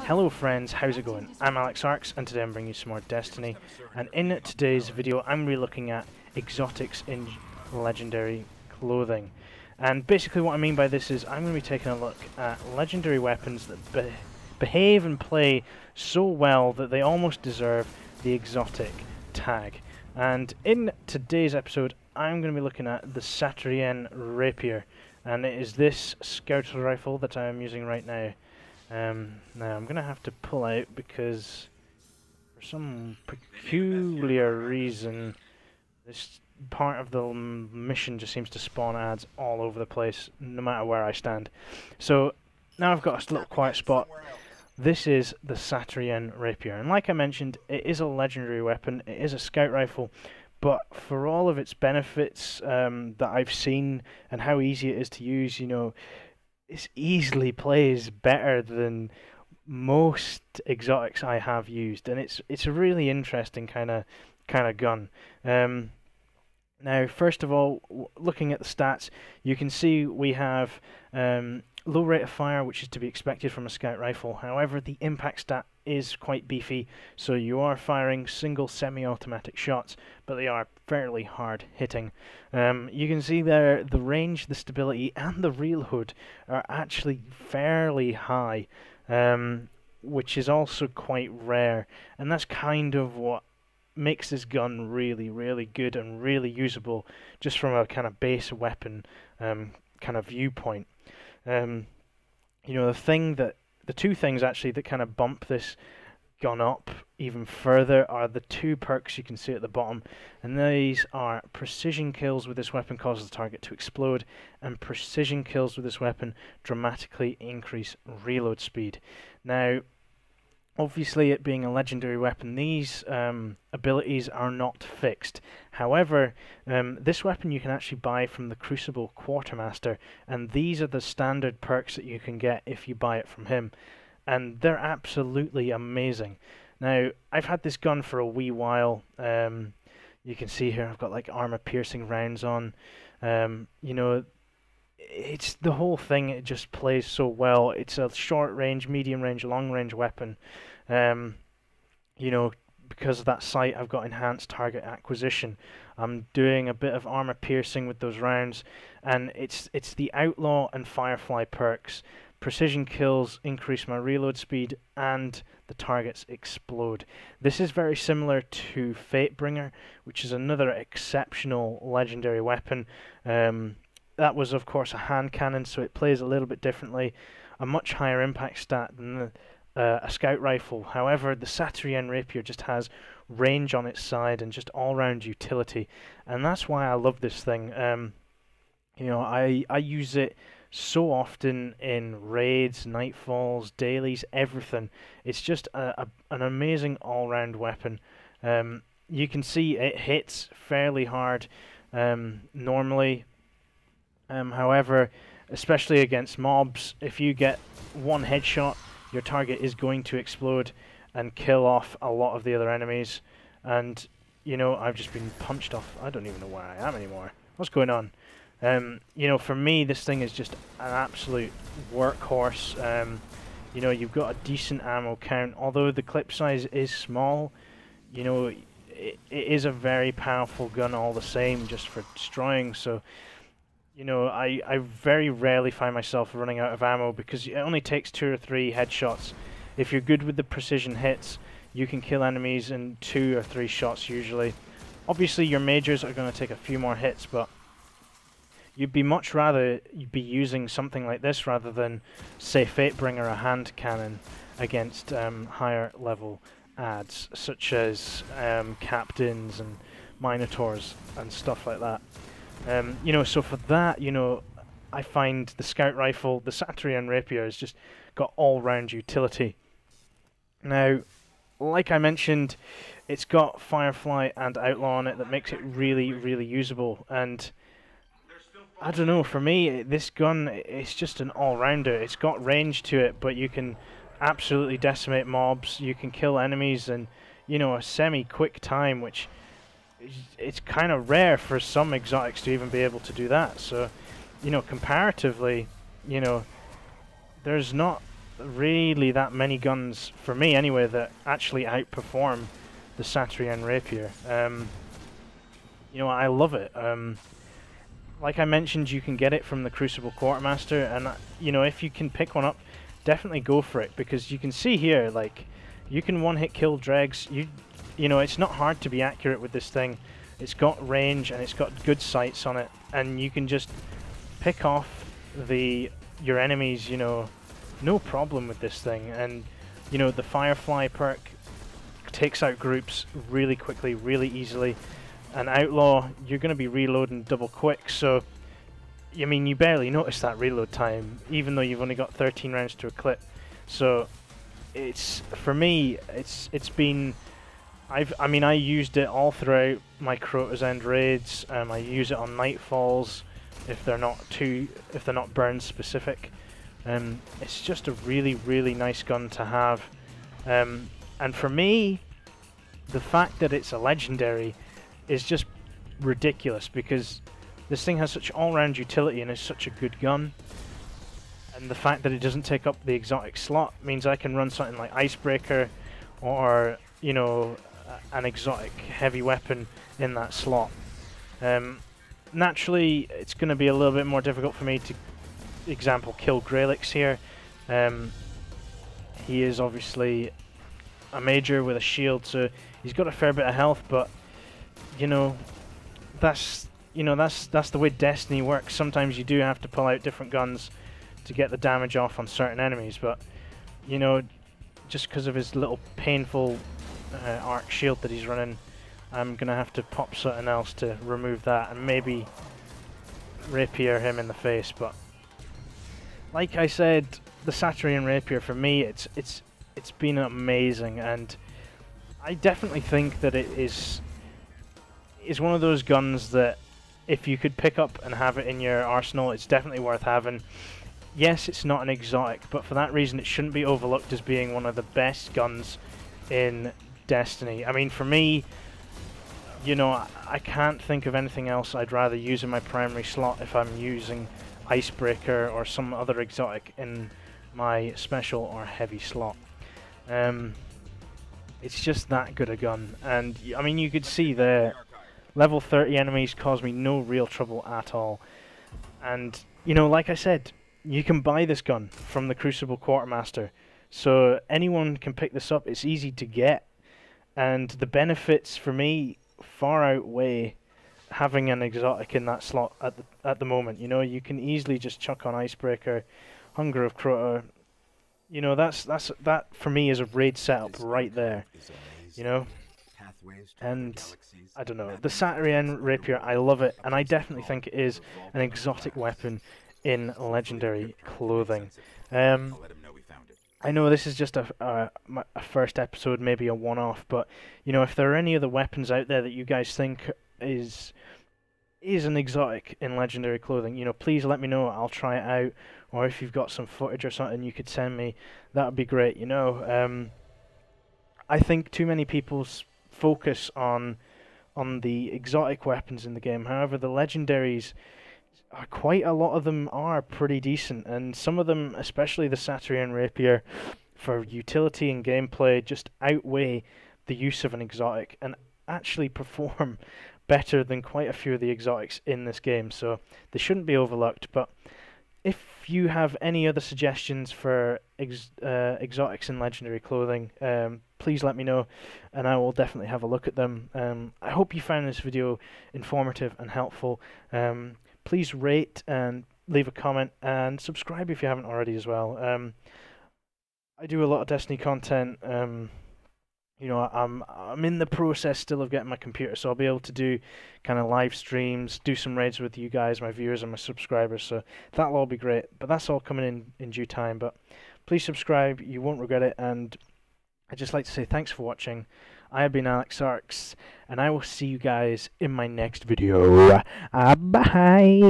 Hello friends, how's it going? I'm Alexarcs and today I'm bringing you some more Destiny, and in today's video I'm really looking at exotics in legendary clothing. And basically what I mean by this is I'm going to be taking a look at legendary weapons that behave and play so well that they almost deserve the exotic tag. And in today's episode I'm going to be looking at the SATERIENNE Rapier, and it is this scout rifle that I am using right now. Now I'm going to have to pull out because for some peculiar reason this part of the mission just seems to spawn ads all over the place no matter where I stand. So now I've got a little quiet spot. This is the SATERIENNE Rapier, and like I mentioned, it is a legendary weapon, it is a scout rifle, but for all of its benefits that I've seen and how easy it is to use, you know, it easily plays better than most exotics I have used, and it's a really interesting kind of gun. Now, first of all, looking at the stats, you can see we have low rate of fire, which is to be expected from a scout rifle. However, the impact stat is quite beefy, so you are firing single semi-automatic shots, but they are fairly hard hitting. You can see there the range, the stability, and the reload are actually fairly high, which is also quite rare, and that's kind of what makes this gun really good and really usable just from a kind of base weapon kind of viewpoint. You know, the two things actually that kind of bump this gun up even further are the two perks you can see at the bottom, and these are precision kills with this weapon causes the target to explode, and precision kills with this weapon dramatically increase reload speed. Now, obviously, it being a legendary weapon, these abilities are not fixed. However, this weapon you can actually buy from the Crucible Quartermaster, and these are the standard perks that you can get if you buy it from him, and they're absolutely amazing. Now, I've had this gun for a wee while. You can see here I've got like armor-piercing rounds on. You know, it's the whole thing, it just plays so well. It's a short range, medium range, long range weapon. You know, because of that sight, I've got enhanced target acquisition. I'm doing a bit of armor piercing with those rounds, and it's the Outlaw and Firefly perks. Precision kills increase my reload speed, and the targets explode. This is very similar to Fatebringer, which is another exceptional legendary weapon. That was, of course, a hand cannon, so it plays a little bit differently. A much higher impact stat than a scout rifle. However, the SATERIENNE Rapier just has range on its side and just all-round utility, and that's why I love this thing. You know, I use it so often in raids, nightfalls, dailies, everything. It's just an amazing all-round weapon. You can see it hits fairly hard normally. However, especially against mobs, if you get one headshot, your target is going to explode and kill off a lot of the other enemies. And, you know, I've just been punched off. I don't even know where I am anymore. What's going on? You know, for me, this thing is just an absolute workhorse. You know, you've got a decent ammo count. Although the clip size is small, you know, it is a very powerful gun all the same, just for destroying. So, you know, I very rarely find myself running out of ammo because it only takes 2 or 3 headshots. If you're good with the precision hits, you can kill enemies in 2 or 3 shots usually. Obviously, your majors are going to take a few more hits, but you'd be much rather be using something like this rather than, say, Fatebringer, a hand cannon against higher level ads, such as captains and minotaurs and stuff like that. You know, so for that, you know, I find the scout rifle, the SATERIENNE Rapier, has just got all-round utility. Now, like I mentioned, it's got Firefly and Outlaw on it that makes it really usable, and I don't know, for me, this gun, it's just an all-rounder. It's got range to it, but you can absolutely decimate mobs, you can kill enemies in, you know, a semi-quick time, which it's kind of rare for some exotics to even be able to do that. So, you know, comparatively, you know, there's not really that many guns, for me anyway, that actually outperform the SATERIENNE Rapier. You know, I love it. Like I mentioned, you can get it from the Crucible Quartermaster, and you know, if you can pick one up, definitely go for it, because you can see here, like, you can one-hit kill dregs. You know, it's not hard to be accurate with this thing. It's got range and it's got good sights on it, and you can just pick off your enemies, you know, no problem with this thing. And you know, the Firefly perk takes out groups really quickly, really easily. And Outlaw, you're going to be reloading double quick, so I mean, you barely notice that reload time, even though you've only got 13 rounds to a clip. So it's, for me, it's been, I mean, I used it all throughout my Crota's End raids. I use it on Nightfalls if they're not burn specific. It's just a really, really nice gun to have. And for me, the fact that it's a legendary is just ridiculous, because this thing has such all-round utility and is such a good gun. And the fact that it doesn't take up the exotic slot means I can run something like Icebreaker, or, you know, an exotic heavy weapon in that slot. Naturally, it's going to be a little bit more difficult for me to, example, kill Greylix here. He is obviously a major with a shield, so he's got a fair bit of health, but you know, that's the way Destiny works. Sometimes you do have to pull out different guns to get the damage off on certain enemies, but you know, just because of his little painful arc shield that he's running, I'm gonna have to pop something else to remove that, and maybe rapier him in the face. But like I said, the SATERIENNE Rapier, for me, it's been amazing, and I definitely think that it is one of those guns that if you could pick up and have it in your arsenal, it's definitely worth having. Yes, it's not an exotic, but for that reason it shouldn't be overlooked as being one of the best guns in Destiny. I mean, for me, you know, I can't think of anything else I'd rather use in my primary slot if I'm using Icebreaker or some other exotic in my special or heavy slot. It's just that good a gun, and I mean, you could see there, level 30 enemies cause me no real trouble at all. And you know, like I said, you can buy this gun from the Crucible Quartermaster, so anyone can pick this up. It's easy to get, and the benefits for me far outweigh having an exotic in that slot at the moment. You know, you can easily just chuck on Icebreaker, Hunger of Crota. You know, that for me is a raid setup right there. You know, and I don't know, the SATERIENNE Rapier, I love it, and I definitely think it is an exotic weapon in legendary clothing. I know this is just a first episode, maybe a one-off, but you know, if there are any other weapons out there that you guys think is an exotic in legendary clothing, you know, please let me know. I'll try it out, or if you've got some footage or something you could send me, that would be great. You know, I think too many people focus on the exotic weapons in the game. However, the legendaries, quite a lot of them are pretty decent, and some of them, especially the SATERIENNE Rapier, for utility and gameplay, just outweigh the use of an exotic and actually perform better than quite a few of the exotics in this game, so they shouldn't be overlooked. But if you have any other suggestions for exotics in legendary clothing, please let me know, and I will definitely have a look at them. I hope you found this video informative and helpful. Please rate and leave a comment, and subscribe if you haven't already as well. I do a lot of Destiny content. You know, I'm in the process still of getting my computer, so I'll be able to do kind of live streams, do some raids with you guys, my viewers and my subscribers, so that'll all be great. But that's all coming in due time. But please subscribe, you won't regret it, and I'd just like to say thanks for watching. I have been Alexarcs, and I will see you guys in my next video. Bye!